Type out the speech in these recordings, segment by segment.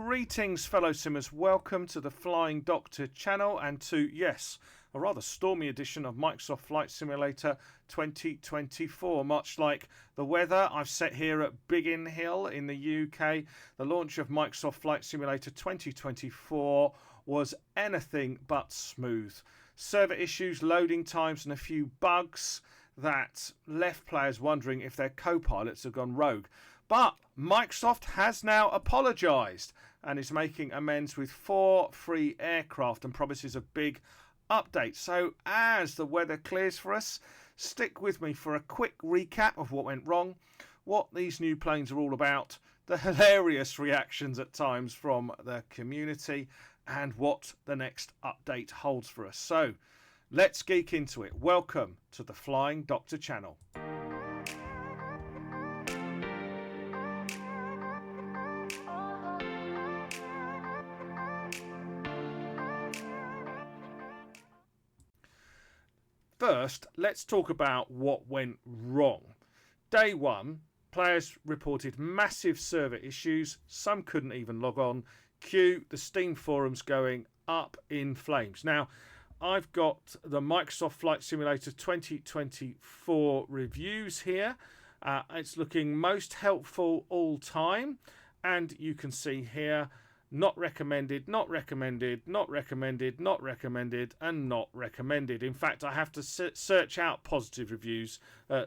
Greetings fellow simmers, welcome to the Flying Doctor channel and to, yes, a rather stormy edition of Microsoft Flight Simulator 2024. Much like the weather I've set here at Biggin Hill in the UK, the launch of Microsoft Flight Simulator 2024 was anything but smooth. Server issues, loading times and a few bugs that left players wondering if their co-pilots have gone rogue. But Microsoft has now apologised and is making amends with 4 free aircraft and promises a big update. So as the weather clears for us, stick with me for a quick recap of what went wrong, what these new planes are all about, the hilarious reactions at times from the community, and what the next update holds for us. So let's geek into it. Welcome to the Flying Doctor channel. First, let's talk about what went wrong. Day one, players reported massive server issues. Some couldn't even log on. Cue the Steam forums going up in flames. Now, I've got the Microsoft Flight Simulator 2024 reviews here. It's looking most helpful all time. And you can see here, not recommended, not recommended, not recommended, not recommended, and not recommended. In fact, I have to search out positive reviews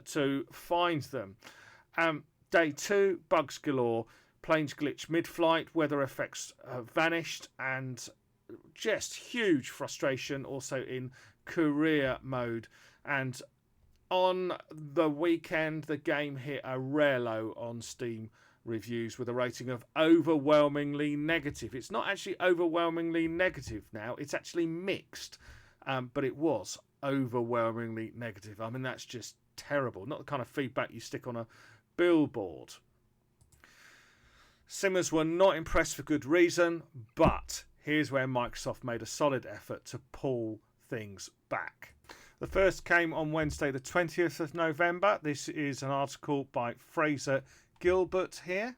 to find them. Day 2, bugs galore, planes glitch mid-flight, weather effects vanished, and just huge frustration also in career mode. And on the weekend, the game hit a rare low on Steam reviews with a rating of overwhelmingly negative. It's not actually overwhelmingly negative now, it's actually mixed, but it was overwhelmingly negative. I mean, that's just terrible. Not the kind of feedback you stick on a billboard. Simmers were not impressed for good reason, but here's where Microsoft made a solid effort to pull things back. The first came on Wednesday the 20th of November. This is an article by Fraser Gilbert here.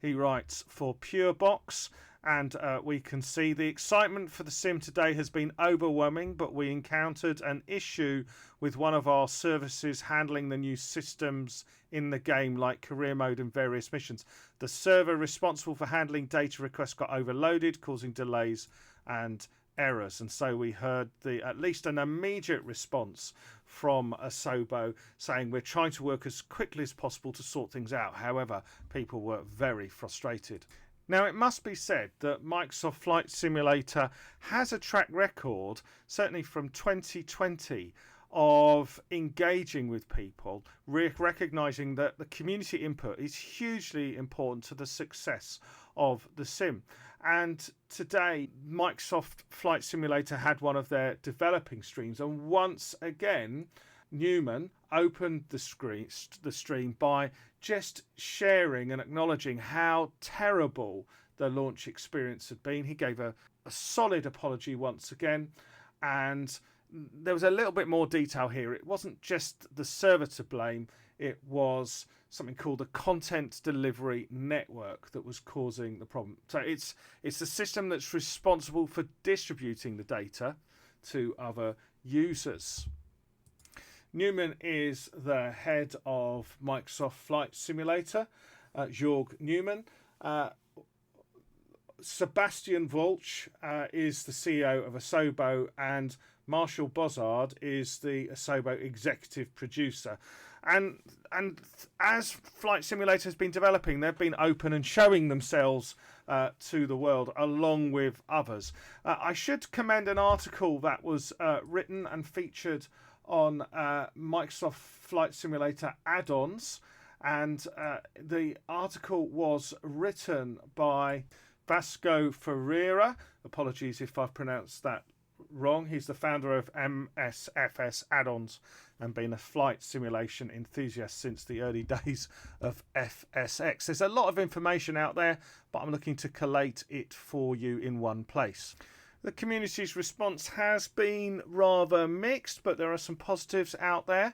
He writes for PureBox, and we can see the excitement for the sim today has been overwhelming, but we encountered an issue with one of our services handling the new systems in the game, like career mode and various missions. The server responsible for handling data requests got overloaded, causing delays and errors, and so we heard at least an immediate response from Asobo saying we're trying to work as quickly as possible to sort things out. However, people were very frustrated. Now, it must be said that Microsoft Flight Simulator has a track record, certainly from 2020, of engaging with people, recognising that the community input is hugely important to the success of the sim. And today, Microsoft Flight Simulator had one of their developing streams, and once again, Newman opened the stream by just sharing and acknowledging how terrible the launch experience had been. He gave a solid apology once again, and there was a little bit more detail here. It wasn't just the server to blame, it was something called the content delivery network that was causing the problem. So it's the system that's responsible for distributing the data to other users. Newman is the head of Microsoft Flight Simulator, Jörg Newman. Sebastian Volch is the CEO of Asobo, and Marshall Bozard is the Asobo executive producer. And as Flight Simulator has been developing, they've been open and showing themselves to the world along with others. I should commend an article that was written and featured on Microsoft Flight Simulator Addons, and the article was written by Vasco Ferreira. Apologies if I've pronounced that wrong. He's the founder of MSFS Addons and been a flight simulation enthusiast since the early days of FSX. There's a lot of information out there, but I'm looking to collate it for you in one place. The community's response has been rather mixed, but there are some positives out there.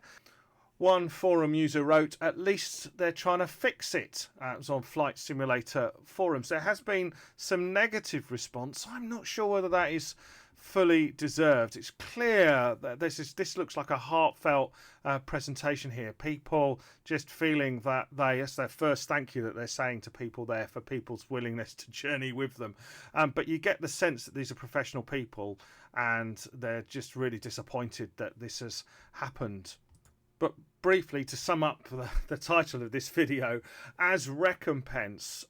One forum user wrote, at least they're trying to fix it. It was on Flight Simulator forums. There has been some negative response. I'm not sure whether that is fully deserved. It's clear that this looks like a heartfelt presentation here. People just feeling that it's their first thank you that they're saying to people there for people's willingness to journey with them. But you get the sense that these are professional people and they're just really disappointed that this has happened. But briefly, to sum up the title of this video, as recompense,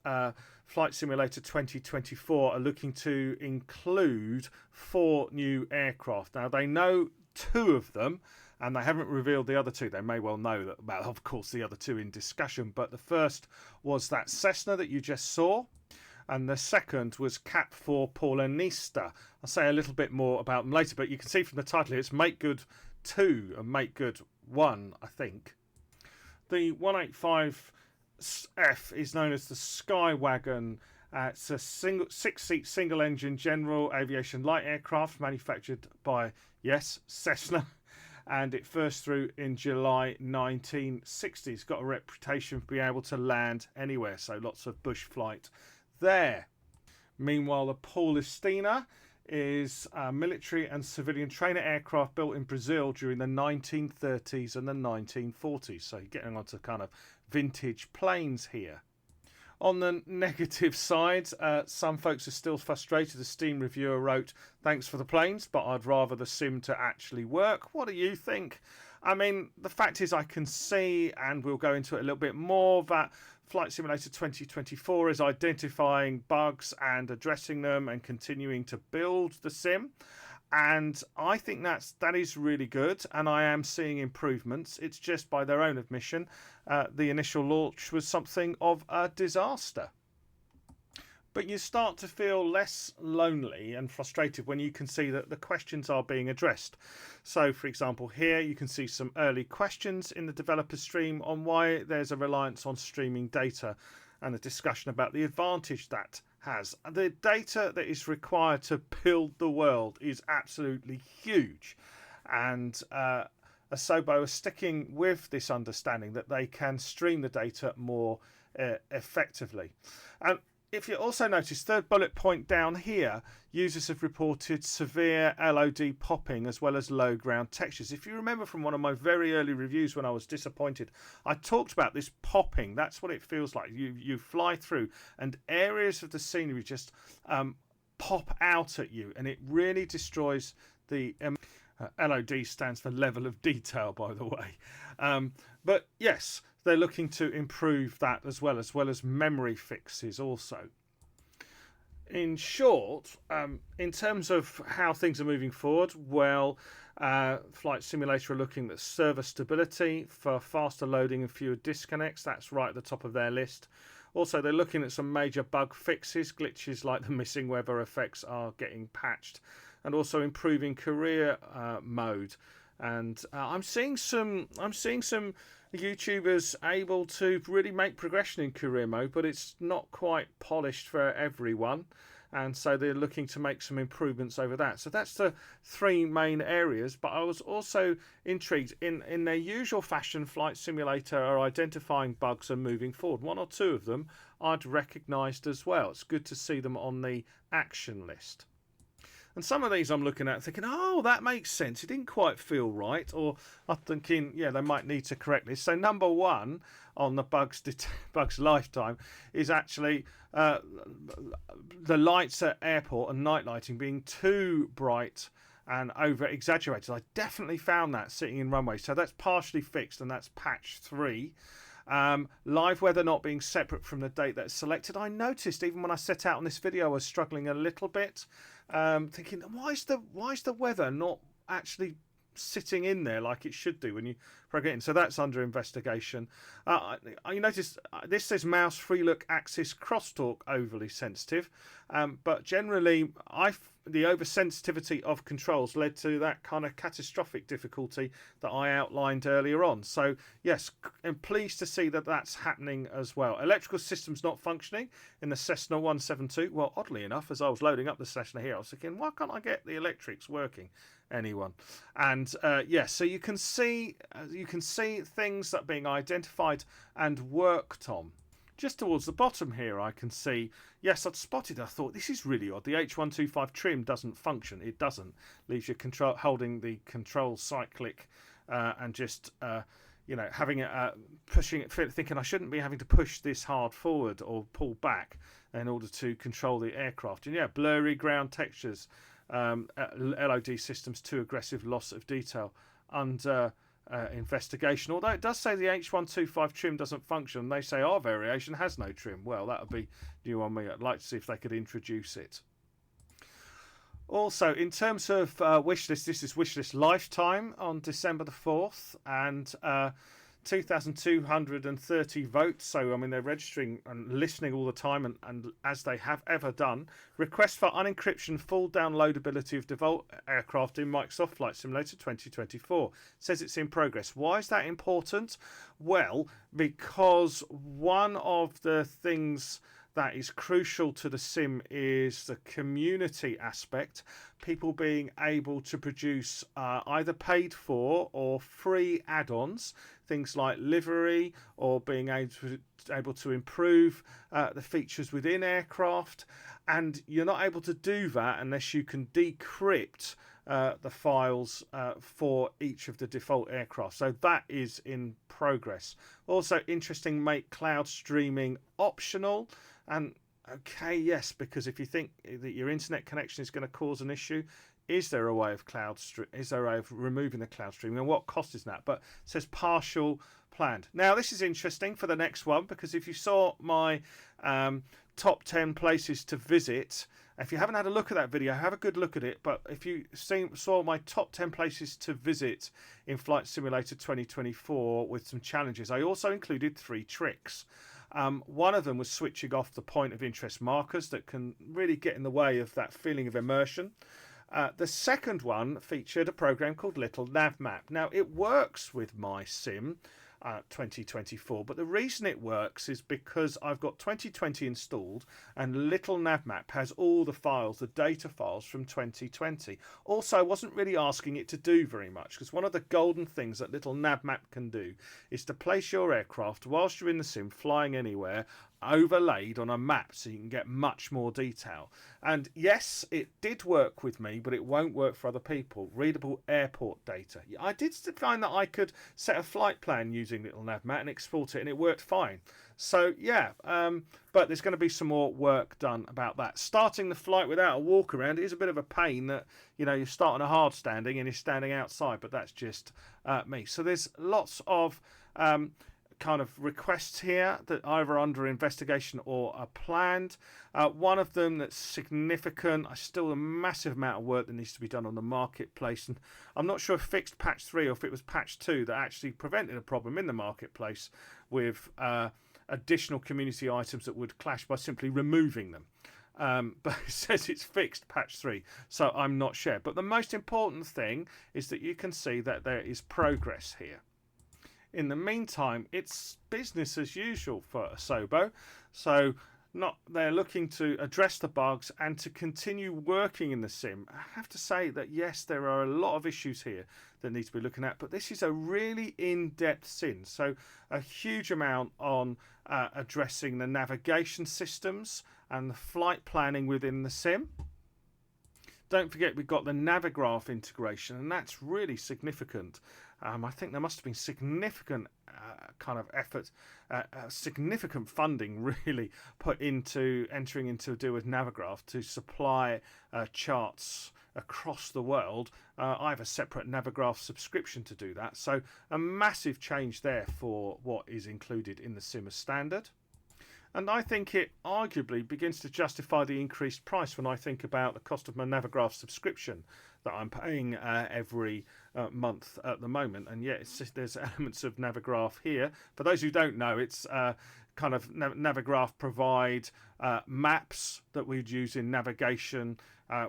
Flight Simulator 2024 are looking to include 4 new aircraft. Now, they know 2 of them, and they haven't revealed the other 2. They may well know that, well, of course, the other 2 in discussion. But the first was that Cessna that you just saw, and the second was Cap 4 Paulinista. I'll say a little bit more about them later, but you can see from the title here, it's Make Good 2 and Make Good 1, I think. The 185F is known as the Skywagon. It's a 6-seat single-engine general aviation light aircraft manufactured by, yes, Cessna, and it first flew in July 1960. It's got a reputation for being able to land anywhere, so lots of bush flight there. Meanwhile, the Paulistina is a military and civilian trainer aircraft built in Brazil during the 1930s and the 1940s. So you're getting onto kind of vintage planes here. On the negative side, some folks are still frustrated. A Steam reviewer wrote, thanks for the planes, but I'd rather the sim to actually work. What do you think? I mean, the fact is I can see, and we'll go into it a little bit more, that Flight Simulator 2024 is identifying bugs and addressing them and continuing to build the sim. And I think that is really good, and I am seeing improvements. It's just by their own admission, the initial launch was something of a disaster. But you start to feel less lonely and frustrated when you can see that the questions are being addressed. So, for example, here you can see some early questions in the developer stream on why there's a reliance on streaming data and a discussion about the advantage that has. The data that is required to build the world is absolutely huge. And Asobo are sticking with this understanding that they can stream the data more effectively. And if you also notice, third bullet point down here, users have reported severe LOD popping as well as low ground textures. If you remember from one of my very early reviews when I was disappointed, I talked about this popping. That's what it feels like. You fly through and areas of the scenery just pop out at you, and it really destroys the... LOD stands for level of detail, by the way. But yes, they're looking to improve that as well as memory fixes also. In short, in terms of how things are moving forward, well, Flight Simulator are looking at server stability for faster loading and fewer disconnects. That's right at the top of their list. Also, they're looking at some major bug fixes. Glitches like the missing weather effects are getting patched, and also improving career mode. And I'm seeing some YouTubers able to really make progression in career mode, but it's not quite polished for everyone. And so they're looking to make some improvements over that. So that's the 3 main areas. But I was also intrigued. In their usual fashion, Flight Simulator are identifying bugs and moving forward. 1 or 2 of them I'd recognised as well. It's good to see them on the action list. And some of these I'm looking at thinking, oh, that makes sense. It didn't quite feel right. Or I'm thinking, yeah, they might need to correct this. So number 1 on the bugs lifetime is actually the lights at airport and night lighting being too bright and over exaggerated. I definitely found that sitting in runway. So that's partially fixed, and that's patch 3. Live weather not being separate from the date that's selected. I noticed even when I set out on this video, I was struggling a little bit, thinking, why is the weather not actually sitting in there like it should do when you program it in? So that's under investigation. You notice this says mouse free look axis crosstalk overly sensitive, but generally the oversensitivity of controls led to that kind of catastrophic difficulty that I outlined earlier on. So yes, I'm pleased to see that that's happening as well. Electrical systems not functioning in the Cessna 172. Well, oddly enough, as I was loading up the Cessna here, I was thinking, why can't I get the electrics working? anyone. And so you can see things that are being identified and worked on. Just towards the bottom here, I can see, yes, I'd spotted. I thought, this is really odd. The H125 trim doesn't function. It doesn't. Leaves you holding the control cyclic and just, having it, pushing it, thinking I shouldn't be having to push this hard forward or pull back in order to control the aircraft. And yeah, blurry ground textures, LOD systems, too aggressive, loss of detail, under investigation. Although it does say the H125 trim doesn't function, they say our variation has no trim. Well, that would be new on me. I'd like to see if they could introduce it. Also, in terms of Wishlist, this is Wishlist Lifetime on December the 4th, and 2,230 votes. So, I mean, they're registering and listening all the time, and as they have ever done. Request for unencryption, full downloadability of default aircraft in Microsoft Flight Simulator 2024. Says it's in progress. Why is that important? Well, because one of the things that is crucial to the sim is the community aspect. People being able to produce either paid for or free add-ons, things like livery, or being able to improve the features within aircraft. And you're not able to do that unless you can decrypt the files for each of the default aircraft. So that is in progress. Also interesting, make cloud streaming optional. And okay, yes, because if you think that your internet connection is going to cause an issue, is there a way of removing the cloud streaming, and what cost is that? But it says partial planned. Now this is interesting for the next one, because if you saw my top 10 places to visit, if you haven't had a look at that video, have a good look at it. But if you saw my top 10 places to visit in Flight Simulator 2024 with some challenges, I also included 3 tricks. One of them was switching off the point of interest markers that can really get in the way of that feeling of immersion. The second one featured a program called Little Navmap. Now, it works with my sim 2024, but the reason it works is because I've got 2020 installed, and Little Navmap has all the files, the data files from 2020. Also, I wasn't really asking it to do very much, because one of the golden things that Little Navmap can do is to place your aircraft whilst you're in the sim flying anywhere, overlaid on a map, so you can get much more detail. And yes, it did work with me, but it won't work for other people. Readable airport data. I did find that I could set a flight plan using Little Navmap and export it, and it worked fine. So yeah, but there's going to be some more work done about that. Starting the flight without a walk around is a bit of a pain. That, you know, you're starting a hard standing and you're standing outside, but that's just me. So there's lots of kind of requests here that are either under investigation or are planned. One of them that's significant, still a massive amount of work that needs to be done on the marketplace, and I'm not sure if fixed patch 3 or if it was patch 2 that actually prevented a problem in the marketplace with additional community items that would clash by simply removing them. But it says it's fixed patch 3, so I'm not sure. But the most important thing is that you can see that there is progress here. In the meantime, it's business as usual for Asobo. So they're looking to address the bugs and to continue working in the sim. I have to say that yes, there are a lot of issues here that need to be looking at, but this is a really in-depth sim. So a huge amount on addressing the navigation systems and the flight planning within the sim. Don't forget, we've got the Navigraph integration, and that's really significant. I think there must have been significant kind of effort, significant funding really put into entering into a deal with Navigraph to supply charts across the world. I have a separate Navigraph subscription to do that. So a massive change there for what is included in the sim as standard. And I think it arguably begins to justify the increased price when I think about the cost of my Navigraph subscription that I'm paying every month at the moment. And yet there's elements of Navigraph here. For those who don't know, it's kind of Navigraph provide maps that we'd use in navigation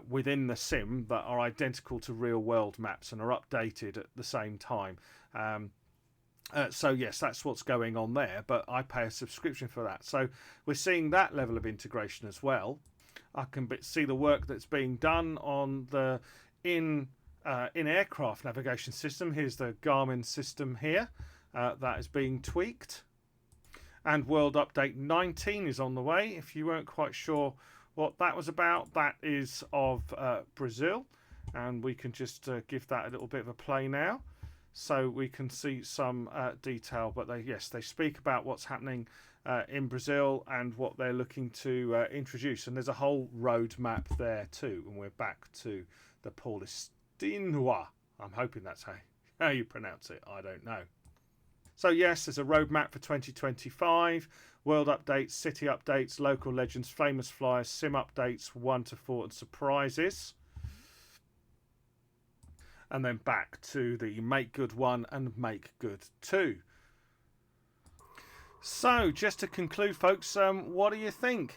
within the sim that are identical to real world maps and are updated at the same time. So yes, that's what's going on there, but I pay a subscription for that. So we're seeing that level of integration as well. I can see the work that's being done on the in-aircraft navigation system. Here's the Garmin system here that is being tweaked. And World Update 19 is on the way. If you weren't quite sure what that was about, that is of Brazil. And we can just give that a little bit of a play now, so we can see some detail. But they speak about what's happening in Brazil and what they're looking to introduce. And there's a whole roadmap there too. And we're back to the Paulistinois. I'm hoping that's how you pronounce it. I don't know. So yes, there's a roadmap for 2025. World updates, city updates, local legends, famous flyers, sim updates, 1 to 4, and surprises. And then back to the Make Good 1 and Make Good 2. So, just to conclude, folks, what do you think?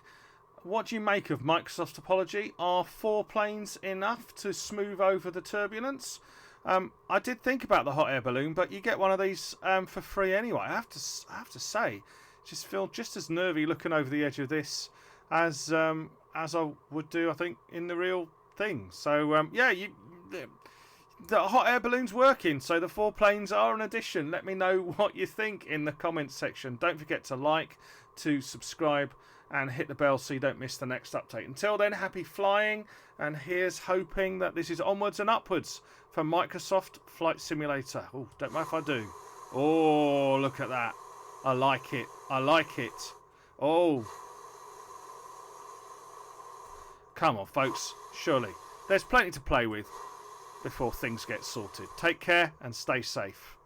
What do you make of Microsoft's topology? Are 4 planes enough to smooth over the turbulence? I did think about the hot air balloon, but you get one of these for free anyway. I have to say, just feel just as nervy looking over the edge of this as I would do, I think, in the real thing. So the hot air balloon's working, so the 4 planes are an addition. Let me know what you think in the comments section. Don't forget to like, to subscribe, and hit the bell so you don't miss the next update. Until then, happy flying, and here's hoping that this is onwards and upwards for Microsoft Flight Simulator. Oh, don't know if I do. Oh, look at that. I like it. I like it. Oh. Come on, folks. Surely. There's plenty to play with before things get sorted. Take care and stay safe.